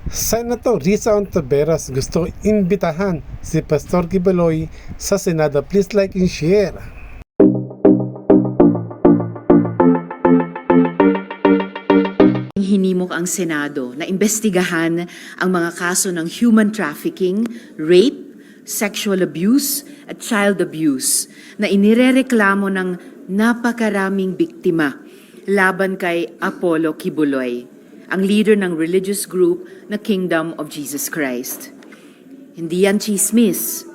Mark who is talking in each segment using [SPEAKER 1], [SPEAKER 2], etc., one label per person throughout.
[SPEAKER 1] Senator Risa Ontiveros gusto imbitahan si Pastor Kibuloy sa Senado. Please like and share.
[SPEAKER 2] Hinimok ang Senado na imbestigahan ang mga kaso ng human trafficking, rape, sexual abuse at child abuse na inirereklamo ng napakaraming biktima laban kay Apollo Kibuloy, ang leader ng religious group na Kingdom of Jesus Christ. Hindi yan chismis.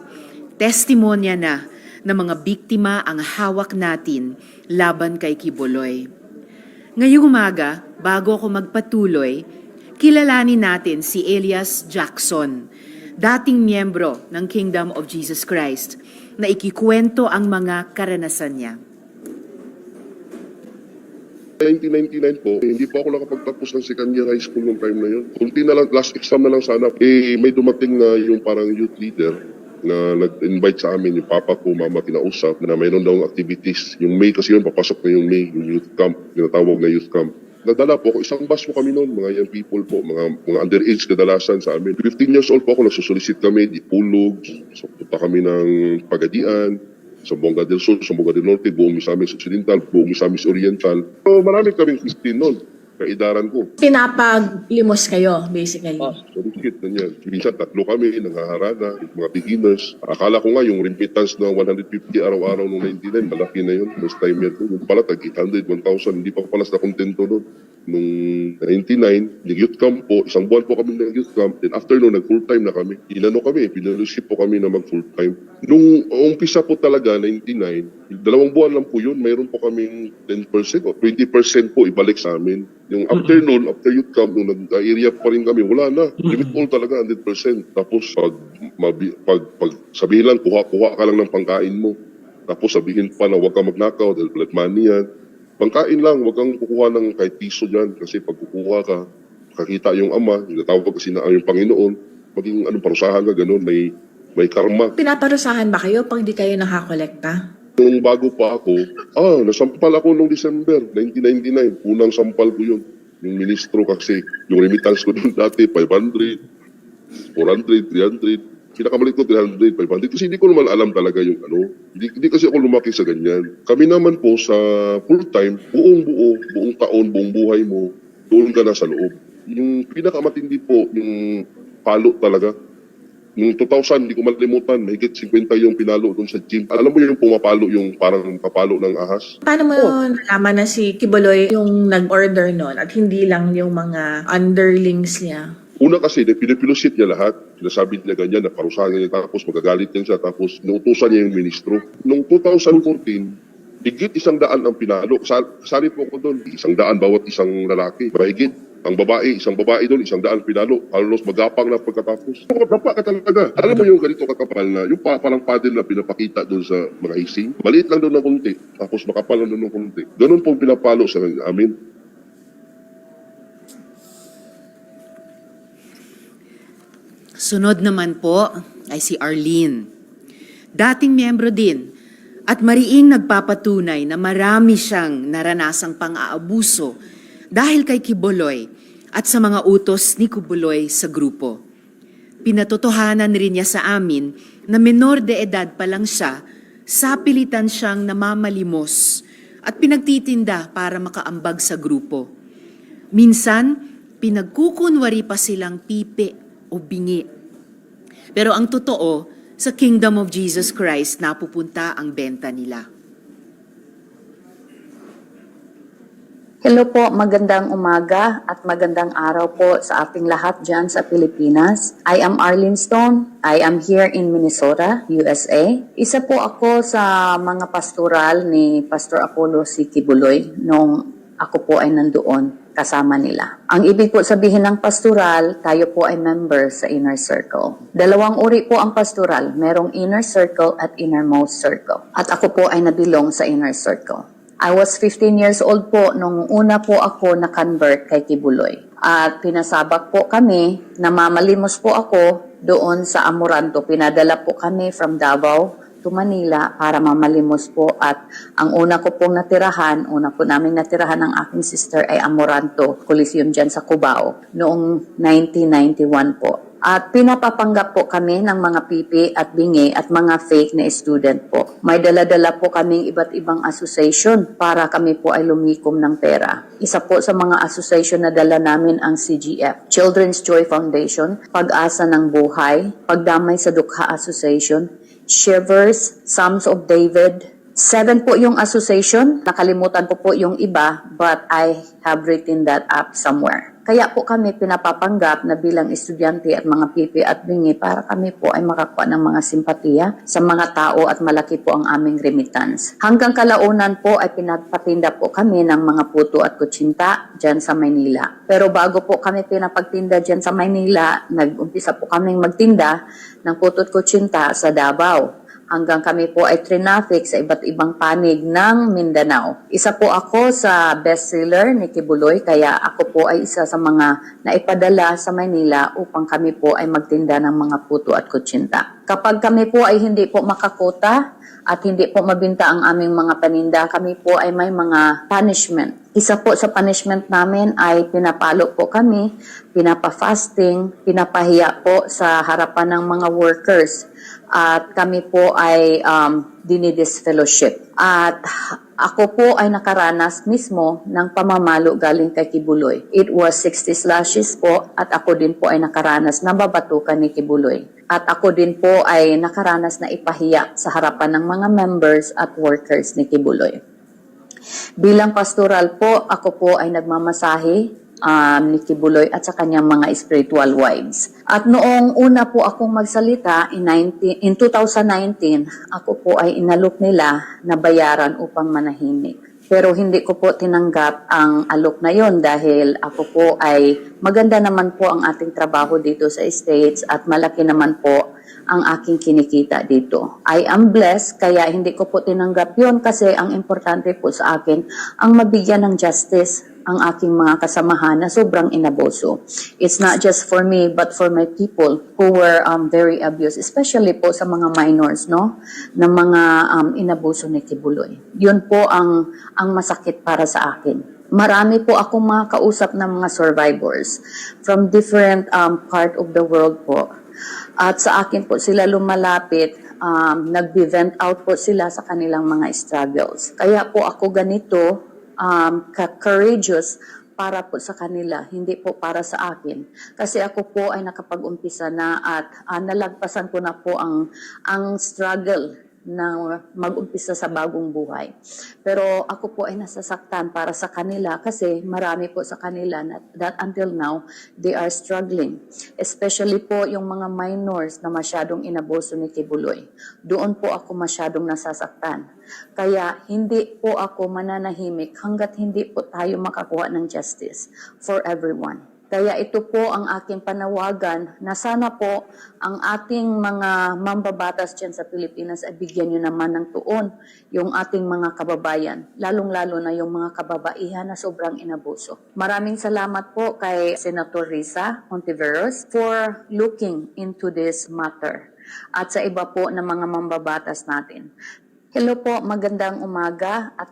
[SPEAKER 2] Testimonya na ng mga biktima ang hawak natin laban kay Kibuloy. Ngayong umaga, bago ako magpatuloy, kilalanin natin si Elias Jackson, dating miyembro ng Kingdom of Jesus Christ, na ikikwento ang mga karanasan niya.
[SPEAKER 3] 1999 po, hindi po ako nakapagtapos ng second year high school noong time na yun. Kunti na lang, last exam na lang sana. May dumating na yung parang youth leader na nag-invite sa amin, yung papa ko, mama, kinausap na mayroon daw activities. Yung May kasi yun, papasok na yung May, yung youth camp, tinatawag na youth camp. Nadala po ako, isang bus po kami noon, mga young people po, mga underage kadalasan sa amin. 15 years old po ako, nagsusolicit kami, di Pulog, so punta kami ng Pagadian, sa Bonga del Sur, sa Bonga del Norte, buong Misamis Occidental, buong Misamis Oriental. So marami kaming Christine noon, kaidaran ko.
[SPEAKER 4] Pinapaglimos kayo, basically.
[SPEAKER 3] Solicit na yan. Minsan tatlo kami, nangaharana, mga beginners. Akala ko nga yung remittance na 150 araw-araw noong 99, malaki na yun. First time yan po. Yung pala, tag 800, 1,000, hindi pa palas na kontento noon. Nung 99, yung youth camp po, isang buwan po kami ng youth camp. Then after noon, nag-full time na kami. Inano kami, pinaliship po kami na mag-full time. Nung umpisa po talaga, 99, 2 buwan lang po yun, mayroon po kaming 10% o 20% po ibalik sa amin. Yung after noon, after youth camp, nung nag-area pa rin kami, wala na. Limit all talaga, 100%. Tapos pag sabihin lang, kuha ka lang ng pangkain mo. Tapos sabihin pa na huwag ka magnakaw dahil blood money yan. Pangkain lang, huwag kang kukuha ng kahit piso dyan. Kasi pag kukuha ka, kakita yung ama, yung natawag kasi na yung Panginoon, maging parusahan ka, ganun, may karma.
[SPEAKER 4] Pinaparusahan ba kayo pag di kayo nakakolekta?
[SPEAKER 3] Nung bago pa ako, nasampal ako nung December 1999. Unang sampal ko yun. Yung ministro kasi, yung remittance ko dun dati, 500, 400, 300. Pinakamalit ko 300, 500. Kasi hindi ko naman alam talaga yung Hindi kasi ako lumaki sa ganyan. Kami naman po sa full time, buong taon, buong buhay mo, doon ka na sa loob. Yung pinakamatindi po, yung palo talaga. Noong 2000, hindi ko malimutan, mahigit 50 yung pinalo doon sa gym. Alam mo yung pumapalo, yung parang papalo ng ahas?
[SPEAKER 4] Paano mo nalaman na si Kibuloy yung nag-order nun at hindi lang yung mga underlings niya?
[SPEAKER 3] Una kasi, pinipilusit niya lahat. Sinasabi niya ganyan, na parusahan niya, tapos magagalit niya siya, tapos inuutusan niya yung ministro. Noong 2014, higit 100 ang pinalo. Kasali po ako doon, 100 bawat isang lalaki. Mahigit. Isang babae doon, 100 pinalo. Halos magapang na pagkatapos. Dapa ka talaga. Alam mo yung ganito kakapal na, yung parang paddle na pinapakita doon sa mga ising. Maliit lang doon ng konti, tapos makapal lang doon ng konti. Ganun pong pinapalo sa amin.
[SPEAKER 2] Sunod naman po ay si Arlene. Dating miyembro din at mariing nagpapatunay na marami siyang naranasang pang-aabuso dahil kay Kibuloy at sa mga utos ni Kibuloy sa grupo. Pinatotohanan rin niya sa amin na menor de edad pa lang siya, sapilitan siyang namamalimos at pinagtitinda para makaambag sa grupo. Minsan, pinagkukunwari pa silang pipi o bingi. Pero ang totoo, sa Kingdom of Jesus Christ napupunta ang benta nila.
[SPEAKER 5] Hello po, magandang umaga at magandang araw po sa ating lahat dyan sa Pilipinas. I am Arlene Stone. I am here in Minnesota, USA. Isa po ako sa mga pastoral ni Pastor Apollo C. Kibuloy nung ako po ay nandoon kasama nila. Ang ibig po sabihin ng pastoral, tayo po ay member sa inner circle. Dalawang uri po ang pastoral, merong inner circle at innermost circle. At ako po ay nabilong sa inner circle. I was 15 years old po nung una po ako na-convert kay Kibuloy. At pinasabak po kami, namamalimos po ako doon sa Amoranto. Pinadala po kami from Davao to Manila para mamalimos po at ang una ko pong natirahan, una po namin natirahan ng aking sister ay Amoranto Coliseum dyan sa Cubao noong 1991 po. At pinapapanggap po kami ng mga pipi at bingi at mga fake na student po. May dala-dala po kaming iba't ibang association para kami po ay lumikom ng pera. Isa po sa mga association na dala namin ang CGF, Children's Joy Foundation, Pag-asa ng Buhay, Pagdamay sa Dukha Association, Shivers, Psalms of David. 7 po yung association. Nakalimutan ko po yung iba, but I have written that up somewhere. Kaya po kami pinapapanggap na bilang estudyante at mga pipi at bingi para kami po ay makakuha ng mga simpatiya sa mga tao at malaki po ang aming remittance. Hanggang kalaunan po ay pinagpatinda po kami ng mga puto at kutsinta dyan sa Maynila. Pero bago po kami pinapagtinda dyan sa Maynila, nag-umpisa po kaming magtinda ng puto at kutsinta sa Davao. Hanggang kami po ay traffic sa iba't ibang panig ng Mindanao. Isa po ako sa bestseller ni Kibuloy, kaya ako po ay isa sa mga naipadala sa Maynila upang kami po ay magtinda ng mga puto at kutsinta. Kapag kami po ay hindi po makakota at hindi po mabinta ang aming mga paninda, kami po ay may mga punishment. Isa po sa punishment namin ay pinapalo po kami, pinapa-fasting, pinapahiya po sa harapan ng mga workers. At kami po ay dinidisfellowship. At ako po ay nakaranas mismo ng pamamalo galing kay Kibuloy. It was 60 slashes po at ako din po ay nakaranas na babatukan ni Kibuloy. At ako din po ay nakaranas na ipahiya sa harapan ng mga members at workers ni Kibuloy. Bilang pastoral po, ako po ay nagmamasahe ni Kibuloy at sa kanyang mga spiritual wives. At noong una po akong magsalita, in 2019, ako po ay inalok nila na bayaran upang manahimik. Pero hindi ko po tinanggap ang alok na yon dahil ako po ay maganda naman po ang ating trabaho dito sa States at malaki naman po ang aking kinikita dito. I am blessed, kaya hindi ko po tinanggap yon kasi ang importante po sa akin ang mabigyan ng justice ang aking mga kasamahan na sobrang inaboso. It's not just for me but for my people who were very abused, especially po sa mga minors, no, na mga inaboso ni Kibuloy. Yun po ang masakit para sa akin. Marami po akong mga kausap ng mga survivors from different part of the world po. At sa akin po sila lumalapit, nag-vent out po sila sa kanilang mga struggles. Kaya po ako ganito, courageous para po sa kanila, hindi po para sa akin. Kasi ako po ay nakapag-umpisa na at nalagpasan ko na po ang struggle na mag-umpisa sa bagong buhay. Pero ako po ay nasasaktan para sa kanila kasi marami po sa kanila that until now, they are struggling. Especially po yung mga minors na masyadong inaboso ni Kibuloy. Doon po ako masyadong nasasaktan. Kaya hindi po ako mananahimik hanggat hindi po tayo makakuha ng justice for everyone. Kaya ito po ang aking panawagan na sana po ang ating mga mambabatas dyan sa Pilipinas ay bigyan nyo naman ng tuon yung ating mga kababayan, lalong-lalo na yung mga kababaihan na sobrang inabuso. Maraming salamat po kay Senator Risa Hontiveros for looking into this matter at sa iba po ng mga mambabatas natin. Hello po, magandang umaga at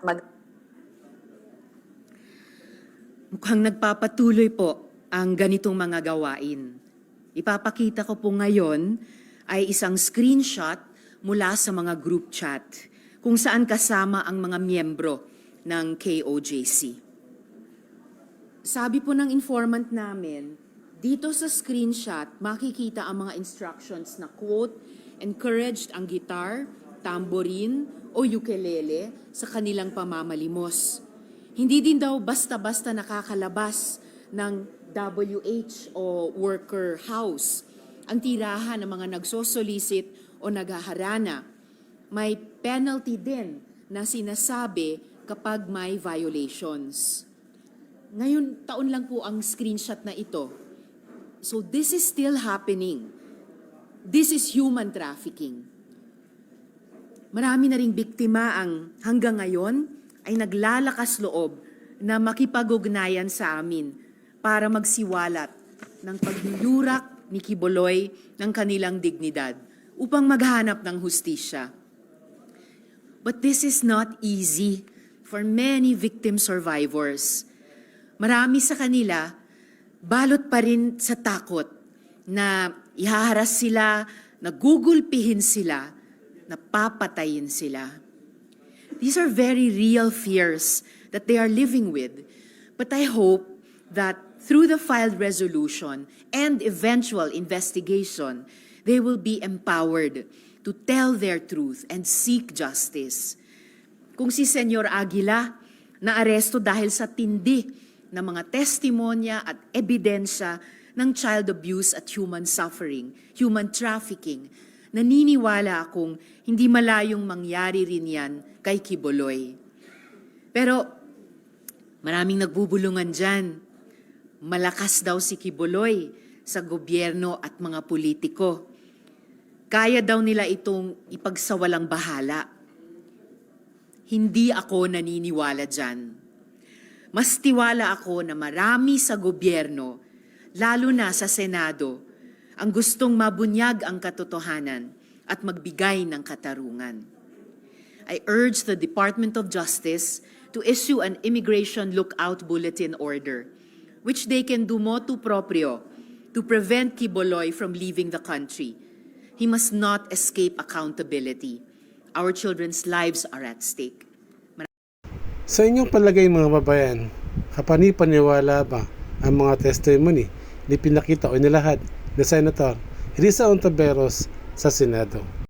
[SPEAKER 2] Mukhang nagpapatuloy po ang ganitong mga gawain. Ipapakita ko po ngayon ay isang screenshot mula sa mga group chat kung saan kasama ang mga miyembro ng KOJC. Sabi po ng informant namin, dito sa screenshot makikita ang mga instructions na quote, encouraged ang guitar, tamborin o ukulele sa kanilang pamamalimos. Hindi din daw basta-basta nakakalabas ng WH o worker house ang tirahan ng mga nagsosolicit o naghaharana. May penalty din na sinasabi kapag may violations. Ngayon, taon lang po ang screenshot na ito. So this is still happening. This is human trafficking. Marami na ring biktima ang hanggang ngayon ay naglalakas loob na makipag-ugnayan sa amin para magsiwalat ng paglulurak ni Kibuloy ng kanilang dignidad upang maghanap ng hustisya. But this is not easy for many victim survivors. Marami sa kanila, balot pa rin sa takot na ihaharas sila, nagugulpihin sila, napapatayin sila. These are very real fears that they are living with. But I hope that through the filed resolution and eventual investigation, they will be empowered to tell their truth and seek justice. Kung si Senyor Aguila naaresto dahil sa tindi ng mga testimonya at ebidensya ng child abuse at human suffering, human trafficking, naniniwala akong hindi malayong mangyari rin yan kay Quiboloy. Pero maraming nagbubulungan dyan. Malakas daw si Quiboloy sa gobyerno at mga politiko. Kaya daw nila itong ipagsawalang bahala. Hindi ako naniniwala dyan. Mas tiwala ako na marami sa gobyerno, lalo na sa Senado, ang gustong mabunyag ang katotohanan at magbigay ng katarungan. I urge the Department of Justice to issue an Immigration Lookout Bulletin Order, which they can do motu proprio to prevent Quiboloy from leaving the country. He must not escape accountability. Our children's lives are at stake.
[SPEAKER 1] Sa inyong palagay mga babayan, kapanipaniwala ba ang mga testimony ni pinakita o nilahad ni Senator Risa Ontiveros sa Senado?